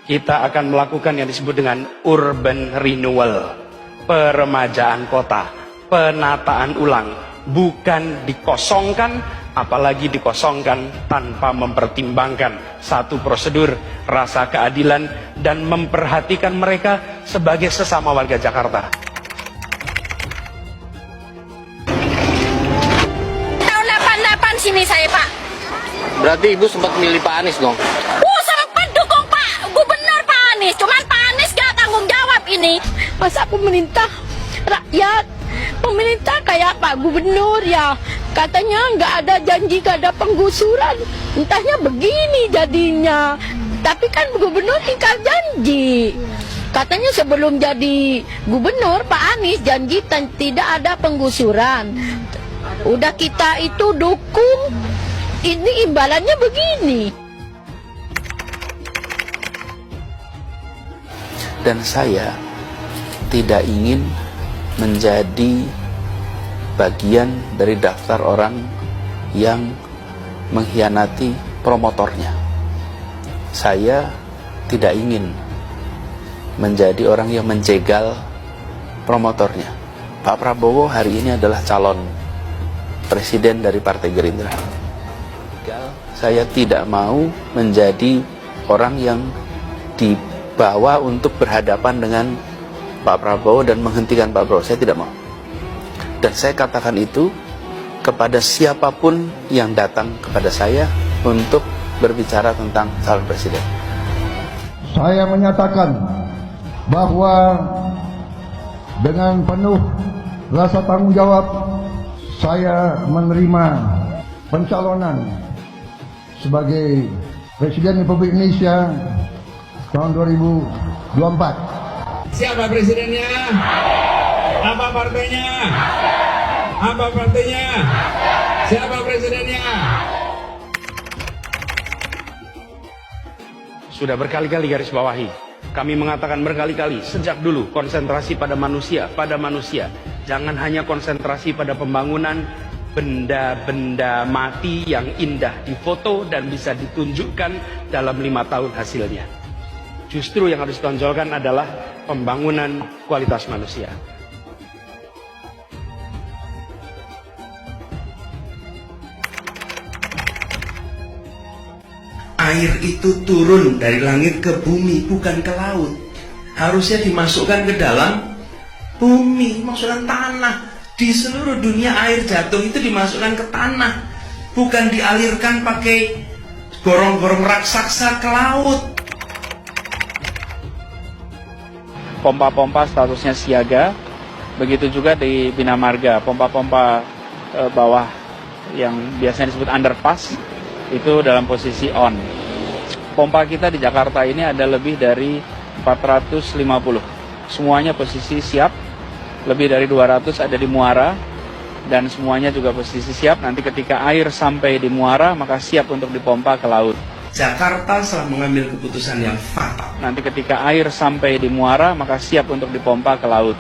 kita akan melakukan yang disebut dengan urban renewal, peremajaan kota, penataan ulang, bukan dikosongkan, apalagi dikosongkan tanpa mempertimbangkan satu prosedur, rasa keadilan, dan memperhatikan mereka sebagai sesama warga Jakarta. Tahun 88 sini saya, Pak. Berarti Ibu sempat milih Pak Anies dong? Sempat dukung Pak Gubernur Pak Anies, cuman Pak Anies gak tanggung jawab ini. Masa pemerintah rakyat, pemerintah kayak Pak Gubernur ya, katanya nggak ada janji, nggak ada penggusuran, entahnya begini jadinya. Tapi kan Gubernur tinggal janji. Katanya sebelum jadi Gubernur Pak Anies janji tidak ada penggusuran. Udah kita itu dukung, ini imbalannya begini. Dan saya tidak ingin menjadi bagian dari daftar orang yang mengkhianati promotornya. Saya tidak ingin menjadi orang yang menjegal promotornya. Pak Prabowo hari ini adalah calon presiden dari Partai Gerindra. Saya tidak mau menjadi orang yang dibawa untuk berhadapan dengan Pak Prabowo dan menghentikan Pak Prabowo. Saya tidak mau. Dan saya katakan itu kepada siapapun yang datang kepada saya untuk berbicara tentang calon presiden. Saya menyatakan bahwa dengan penuh rasa tanggung jawab saya menerima pencalonan sebagai Presiden Republik Indonesia tahun 2024. Siapa presidennya? Apa partainya? Apa partainya? Siapa presidennya? Sudah berkali-kali garis bawahi, kami mengatakan berkali-kali sejak dulu, konsentrasi pada manusia, jangan hanya konsentrasi pada pembangunan benda-benda mati yang indah difoto dan bisa ditunjukkan dalam 5 tahun hasilnya. Justru yang harus ditonjolkan adalah pembangunan kualitas manusia. Air itu turun dari langit ke bumi, bukan ke laut. Harusnya dimasukkan ke dalam bumi, masukkan tanah. Di seluruh dunia air jatuh itu dimasukkan ke tanah, bukan dialirkan pakai gorong-gorong raksasa ke laut. Pompa-pompa statusnya siaga, begitu juga di Bina Marga, pompa-pompa bawah yang biasanya disebut underpass itu dalam posisi on. Pompa kita di Jakarta ini ada lebih dari 450, semuanya posisi siap, lebih dari 200 ada di muara, dan semuanya juga posisi siap, nanti ketika air sampai di muara maka siap untuk dipompa ke laut. Jakarta telah mengambil keputusan yang fatal. Nanti ketika air sampai di muara maka siap untuk dipompa ke laut.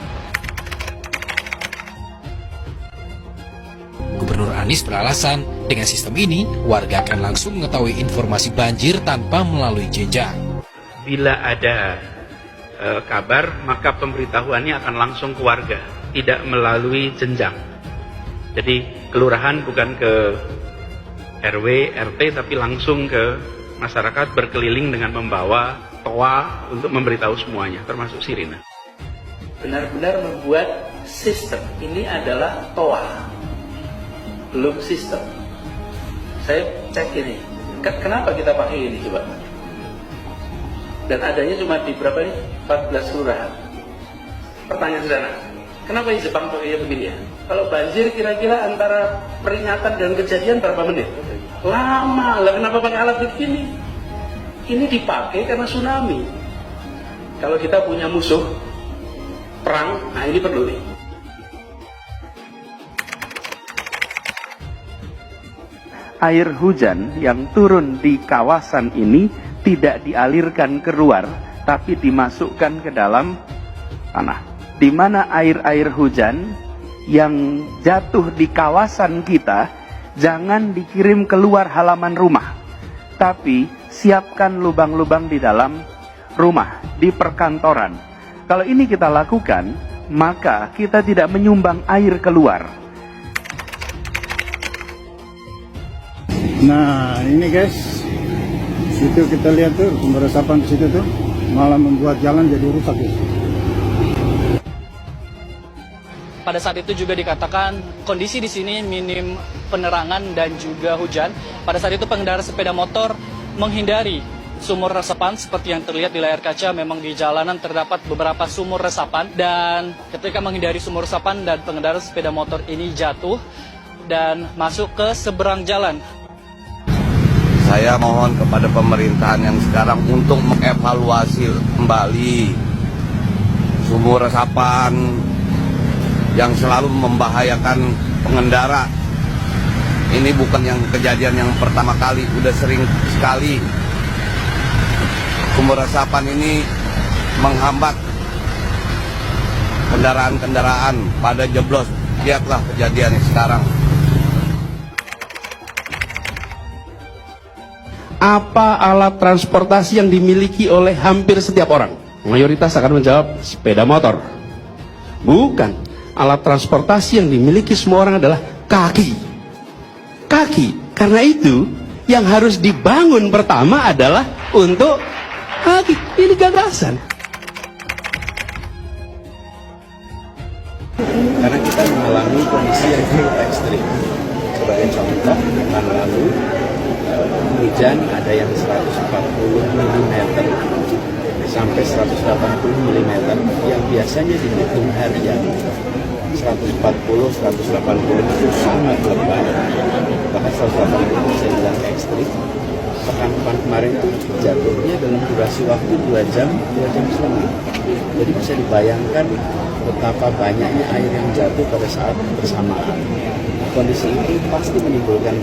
Gubernur Anies beralasan, dengan sistem ini, warga akan langsung mengetahui informasi banjir tanpa melalui jenjang. Bila ada kabar, maka pemberitahuannya akan langsung ke warga, tidak melalui jenjang. Jadi kelurahan bukan ke RW, RT, tapi langsung ke masyarakat, berkeliling dengan membawa toa untuk memberitahu semuanya, termasuk sirine. Benar-benar membuat sistem ini adalah toa, belum sistem. Saya cek ini, kenapa kita pakai ini coba? Dan adanya cuma di berapa nih? 14 kelurahan. Pertanyaan sederhana, kenapa di Jepang pakai begini ya? Kalau banjir kira-kira antara peringatan dan kejadian berapa menit? Lama lah, kenapa pakai alat begini? Ini dipakai karena tsunami. Kalau kita punya musuh perang, nah ini perlu nih. Air hujan yang turun di kawasan ini tidak dialirkan keluar, tapi dimasukkan ke dalam tanah. Di mana air-air hujan yang jatuh di kawasan kita jangan dikirim keluar halaman rumah, tapi siapkan lubang-lubang di dalam rumah, di perkantoran. Kalau ini kita lakukan, maka kita tidak menyumbang air keluar. Nah ini guys, situ kita lihat tuh sumber resapan di situ tuh malah membuat jalan jadi rusak guys. Pada saat itu juga dikatakan kondisi di sini minim penerangan dan juga hujan. Pada saat itu pengendara sepeda motor menghindari sumur resapan seperti yang terlihat di layar kaca. Memang di jalanan terdapat beberapa sumur resapan dan ketika menghindari sumur resapan dan pengendara sepeda motor ini jatuh dan masuk ke seberang jalan. Saya mohon kepada pemerintahan yang sekarang untuk mengevaluasi kembali sumur resapan yang selalu membahayakan pengendara. Ini bukan yang kejadian yang pertama kali, udah sering sekali sumur resapan ini menghambat kendaraan-kendaraan pada jeblos. Lihatlah kejadiannya sekarang. Apa alat transportasi yang dimiliki oleh hampir setiap orang? Mayoritas akan menjawab sepeda motor. Bukan. Alat transportasi yang dimiliki semua orang adalah kaki. Kaki. Karena itu, yang harus dibangun pertama adalah untuk kaki. Ini gagasan. Karena kita mengalami kondisi yang cukup ekstrim. Sebagai contoh, tahun lalu hujan ada yang 140 mm sampai 180 mm yang biasanya dihitung harian. 140, 180 itu sangat lebat, bahkan 180 bisa dibilang ekstrim. Pekan kemarin itu jatuhnya dalam durasi waktu 2 jam setengah. Jadi bisa dibayangkan betapa banyaknya air yang jatuh pada saat bersamaan. Kondisi itu pasti menimbulkan